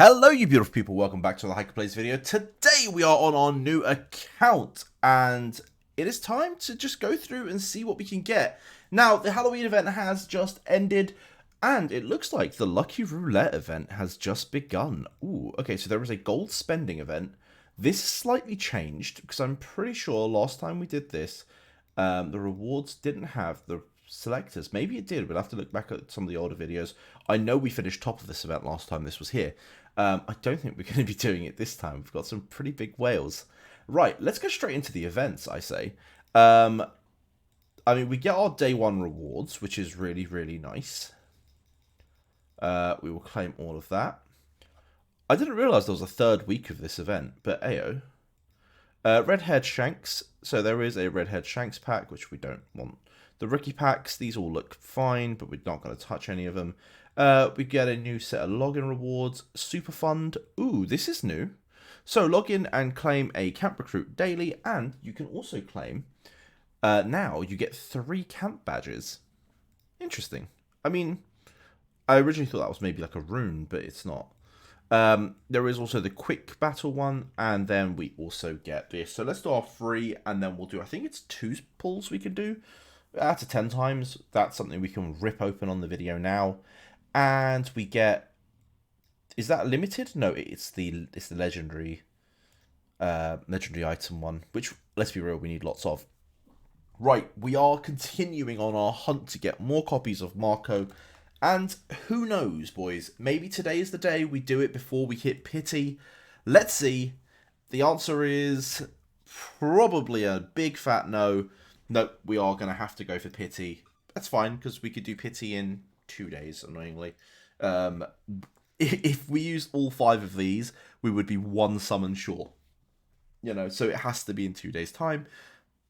Hello you beautiful people, welcome back to the Hiker Plays video. Today we are on our new account and it is time to just go through and see what we can get. Now the Halloween event has just ended and it looks like the Lucky Roulette event has just begun. Ooh, okay, so there was a gold spending event. This is slightly changed because I'm pretty sure last time we did this, the rewards didn't have the selectors. Maybe it did, we'll have to look back at some of the older videos. I know we finished top of this event last time this was here. I don't think we're going to be doing it this time. We've got some pretty big whales. Right, let's go straight into the events, I say. I mean, we get our day one rewards, which is really, really nice. We will claim all of that. I didn't realise there was a third week of this event, but ayo. Red-haired Shanks. So there is a Red-haired Shanks pack, which we don't want. The rookie packs, these all look fine, but we're not going to touch any of them. We get a new set of login rewards. Super Fund. Ooh, this is new. So log in and claim a camp recruit daily, and you can also claim, now you get 3 camp badges. Interesting. I mean, I originally thought that was maybe like a rune, but it's not. There is also the quick battle one, and then we also get this. So let's do our 3, and then we'll do, I think it's 2 pulls we can do. Out of 10 times, that's something we can rip open on the video now. And we get, is that limited? No, it's the legendary legendary item one, which, let's be real, we need lots of. Right, we are continuing on our hunt to get more copies of Marco, and who knows, boys, maybe today is the day we do it before we hit pity. Let's see. The answer is probably a big fat no. Nope, we are going to have to go for pity. That's fine, because we could do pity in 2 days, annoyingly. If we used all 5 of these, we would be 1 summon short. You know, so it has to be in 2 days' time.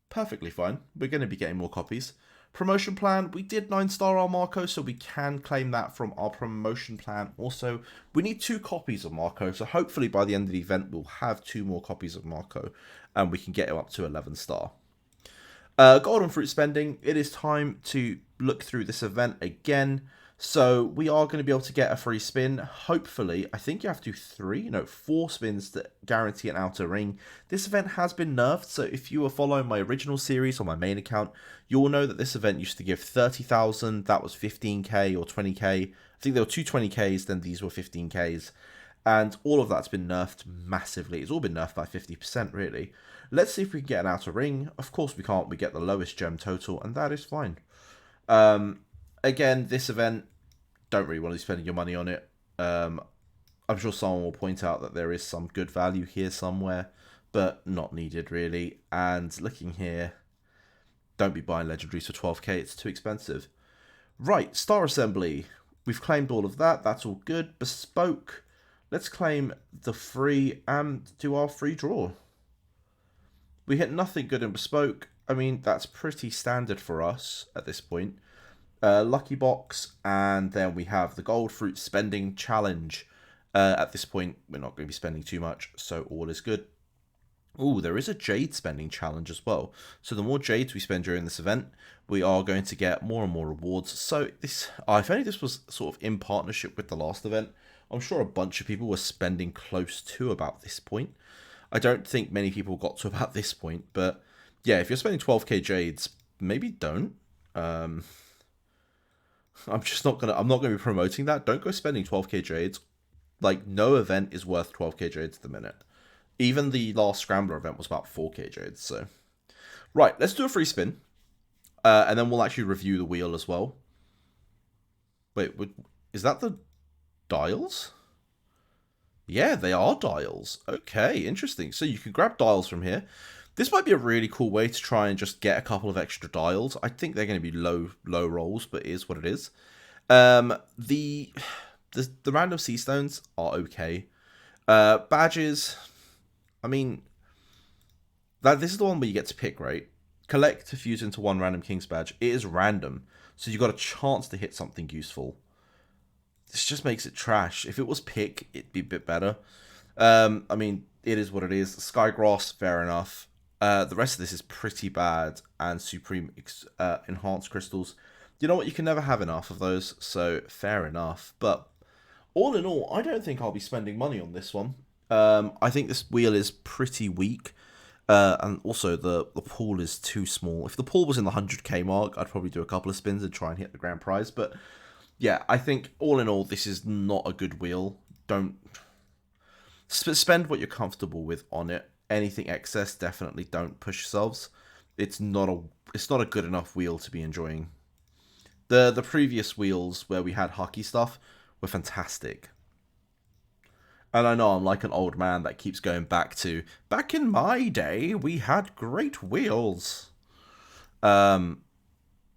Perfectly fine. We're going to be getting more copies. Promotion plan, we did 9-star our Marco, so we can claim that from our promotion plan. Also, we need 2 copies of Marco, so hopefully by the end of the event, we'll have 2 more copies of Marco, and we can get him up to 11-star. Golden fruit spending, it is time to look through this event again. So we are going to be able to get a free spin. Hopefully, I think you have to do 4 spins to guarantee an outer ring. This event has been nerfed, so if you were following my original series on my main account, you'll know that this event used to give 30,000. That was 15k or 20k. I think there were 2 20ks, then these were 15ks. And all of that's been nerfed massively. It's all been nerfed by 50%, really. Let's see if we can get an outer ring. Of course we can't. We get the lowest gem total, and that is fine. Again, this event, don't really want to be spending your money on it. I'm sure someone will point out that there is some good value here somewhere, but not needed, really. And looking here, don't be buying legendaries for 12k. It's too expensive. Right, Star Assembly. We've claimed all of that. That's all good. Bespoke. Let's claim the free and do our free draw. We hit nothing good in Bespoke. I mean, that's pretty standard for us at this point. Lucky Box, and then we have the Gold Fruit Spending Challenge. At this point, we're not going to be spending too much, so all is good. Ooh, there is a Jade Spending Challenge as well. So the more Jades we spend during this event, we are going to get more and more rewards. So this, if only this was sort of in partnership with the last event, I'm sure a bunch of people were spending close to about this point. I don't think many people got to about this point, but yeah, if you're spending 12k Jades, maybe don't. I'm not gonna be promoting that. Don't go spending 12k Jades. Like, no event is worth 12k Jades at the minute. Even the last Scrambler event was about 4k Jades, so. Right, let's do a free spin. And then we'll actually review the wheel as well. Wait, is that the dials? Yeah, they are dials. Okay, interesting. So you can grab dials from here. This might be a really cool way to try and just get a couple of extra dials. I think they're going to be low rolls, but it is what it is. The random sea stones are okay. Badges, I mean, this is the one where you get to pick, right? Collect to fuse into 1 random king's badge. It is random, so you've got a chance to hit something useful. This just makes it trash. If it was pick, it'd be a bit better. I mean, it is what it is. Skygrass, fair enough. The rest of this is pretty bad. And Supreme Enhanced Crystals. You know what? You can never have enough of those, so fair enough. But all in all, I don't think I'll be spending money on this one. I think this wheel is pretty weak. And also, the pool is too small. If the pool was in the 100k mark, I'd probably do a couple of spins and try and hit the grand prize. But yeah, I think all in all, this is not a good wheel. Don't spend what you're comfortable with on it. Anything excess, definitely don't push yourselves. It's not a good enough wheel to be enjoying. The previous wheels where we had hockey stuff were fantastic. And I know I'm like an old man that keeps going back in my day, we had great wheels. I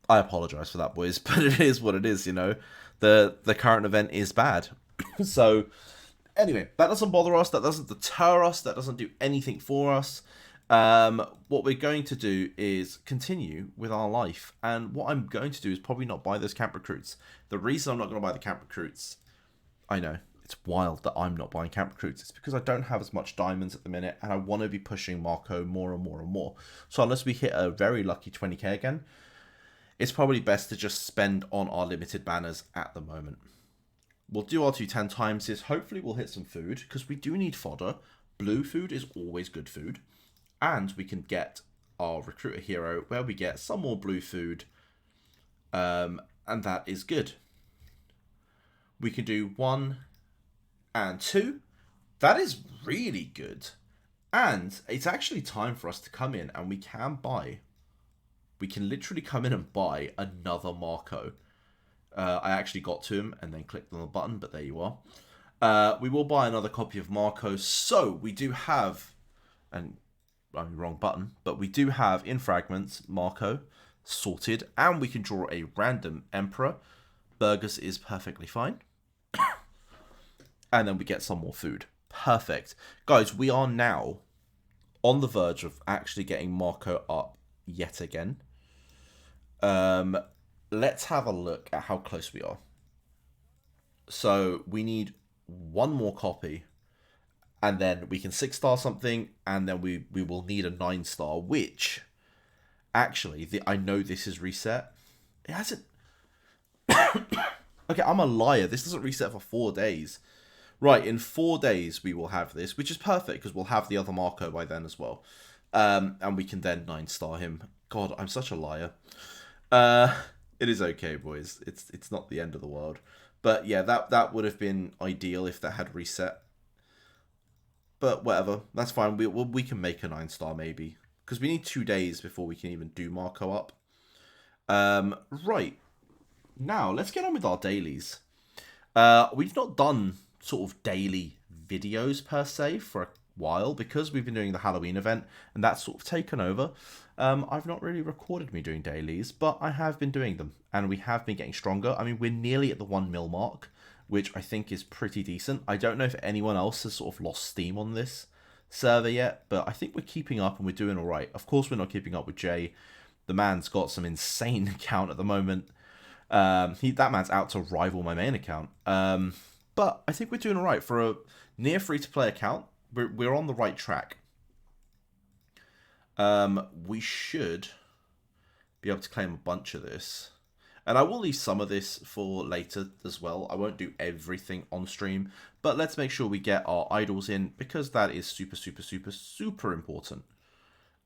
apologize for that, boys, but it is what it is, you know. The current event is bad. So, anyway, that doesn't bother us, that doesn't deter us, that doesn't do anything for us. What we're going to do is continue with our life. And what I'm going to do is probably not buy those camp recruits. The reason I'm not going to buy the camp recruits, I know, it's wild that I'm not buying camp recruits. It's because I don't have as much diamonds at the minute, and I want to be pushing Marco more and more and more. So unless we hit a very lucky 20k again, it's probably best to just spend on our limited banners at the moment. We'll do our 210 times this. Hopefully we'll hit some food, because we do need fodder. Blue food is always good food. And we can get our recruiter hero, where we get some more blue food. And that is good. We can do 1 and 2. That is really good. And it's actually time for us to come in, and we can buy. We can literally come in and buy another Marco. I actually got to him and then clicked on the button, but there you are. We will buy another copy of Marco. So we do have, and I mean, wrong button, but we do have in fragments Marco sorted, and we can draw a random Emperor. Burgers is perfectly fine. And then we get some more food. Perfect. Guys, we are now on the verge of actually getting Marco up yet again. Let's have a look at how close we are. So we need one more copy, and then we can 6-star something, and then we will need a 9-star, which actually, I know this is reset. It hasn't. Okay, I'm a liar. This doesn't reset for 4 days. Right, in 4 days we will have this, which is perfect because we'll have the other Marco by then as well. And we can then 9-star him. God, I'm such a liar. It is okay, boys. It's not the end of the world. But yeah, that would have been ideal if that had reset. But whatever, that's fine. We can make a 9-star maybe, because we need 2 days before we can even do Marco up. Right, now let's get on with our dailies. We've not done sort of daily videos per se for a while, because we've been doing the Halloween event and that's sort of taken over. I've not really recorded me doing dailies, but I have been doing them, and we have been getting stronger. I mean, we're nearly at the 1 mil mark, which I think is pretty decent. I don't know if anyone else has sort of lost steam on this server yet, but I think we're keeping up and we're doing all right. Of course, we're not keeping up with Jay. The man's got some insane account at the moment. That man's out to rival my main account. But I think we're doing all right for a near free-to-play account. We're on the right track. We should be able to claim a bunch of this. And I will leave some of this for later as well. I won't do everything on stream, but let's make sure we get our idols in, because that is super, super, super, super important.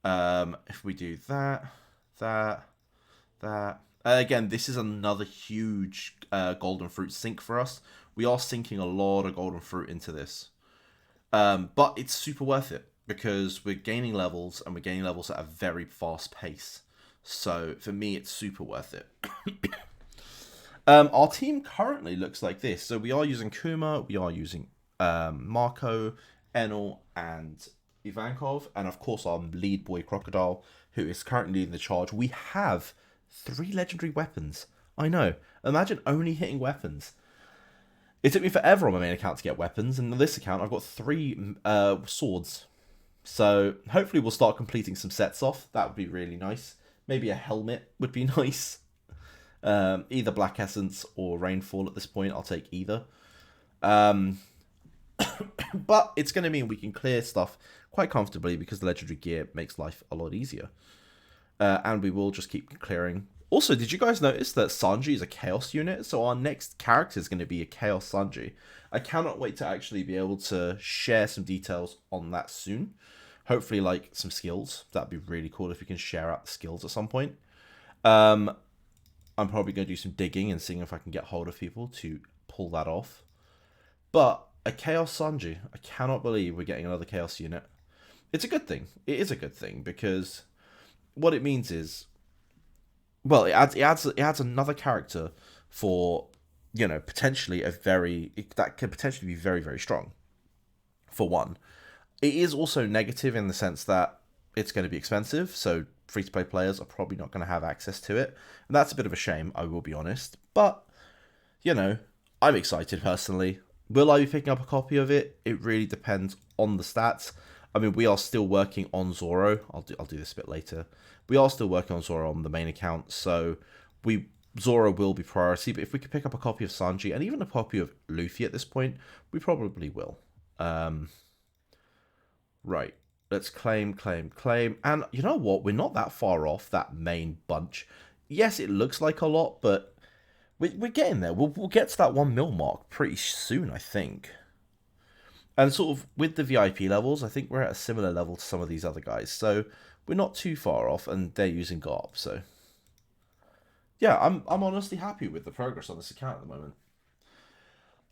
If we do that. Again, this is another huge golden fruit sink for us. We are sinking a lot of golden fruit into this. But it's super worth it, because we're gaining levels, and we're gaining levels at a very fast pace. So for me, it's super worth it. Our team currently looks like this. So we are using Kuma, we are using Marco, Enel, and Ivankov, and of course our lead boy Crocodile, who is currently leading the charge. We have 3 legendary weapons. I know. Imagine only hitting weapons. It took me forever on my main account to get weapons, and on this account I've got 3 swords. So hopefully we'll start completing some sets off. That would be really nice. Maybe a helmet would be nice. Either Black Essence or Rainfall at this point. I'll take either. But it's going to mean we can clear stuff quite comfortably, because the legendary gear makes life a lot easier. And we will just keep clearing Also, did you guys notice that Sanji is a Chaos unit? So our next character is going to be a Chaos Sanji. I cannot wait to actually be able to share some details on that soon. Hopefully, like, some skills. That'd be really cool if we can share out the skills at some point. I'm probably going to do some digging and seeing if I can get hold of people to pull that off. But a Chaos Sanji, I cannot believe we're getting another Chaos unit. It's a good thing. It is a good thing because what it means is, well, it adds another character for, you know, potentially that could potentially be very, very strong. For one, it is also negative in the sense that it's going to be expensive, so free to play players are probably not going to have access to it, and that's a bit of a shame. I will be honest, but you know, I'm excited personally. Will I be picking up a copy of it? It really depends on the stats. I mean, we are still working on Zoro. I'll do this a bit later. We are still working on Zoro on the main account, so Zoro will be priority. But if we could pick up a copy of Sanji and even a copy of Luffy at this point, we probably will. Right. Let's claim. And you know what? We're not that far off that main bunch. Yes, it looks like a lot, but we're getting there. We'll get to that 1 mil mark pretty soon, I think. And sort of with the VIP levels, I think we're at a similar level to some of these other guys. So we're not too far off, and they're using GARP. So yeah, I'm honestly happy with the progress on this account at the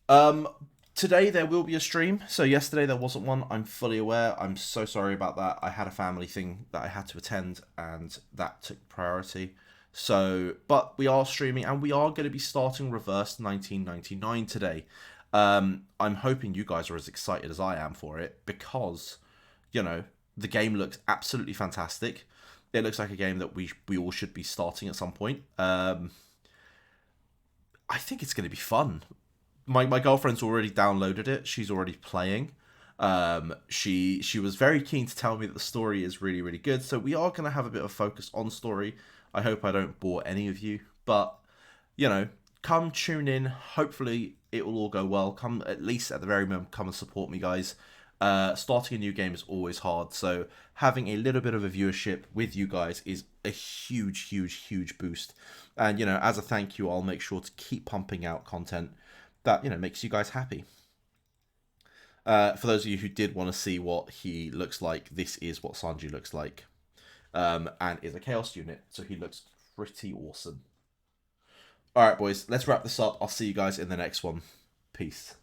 moment. Today there will be a stream. So yesterday there wasn't one. I'm fully aware. I'm so sorry about that. I had a family thing that I had to attend, and that took priority. So, but we are streaming, and we are going to be starting Reverse 1999 today. I'm hoping you guys are as excited as I am for it because, you know, the game looks absolutely fantastic. It looks like a game that we all should be starting at some point. I think it's going to be fun. My girlfriend's already downloaded it. She's already playing. She was very keen to tell me that the story is really, really good. So we are going to have a bit of focus on story. I hope I don't bore any of you. But, you know, come tune in. Hopefully it will all go well. Come, at least at the very moment, come and support me, guys. Starting a new game is always hard. So having a little bit of a viewership with you guys is a huge, huge, huge boost. And, you know, as a thank you, I'll make sure to keep pumping out content that, you know, makes you guys happy. For those of you who did want to see what he looks like, this is what Sanji looks like. And is a Chaos unit, so he looks pretty awesome. Alright, boys, let's wrap this up. I'll see you guys in the next one. Peace.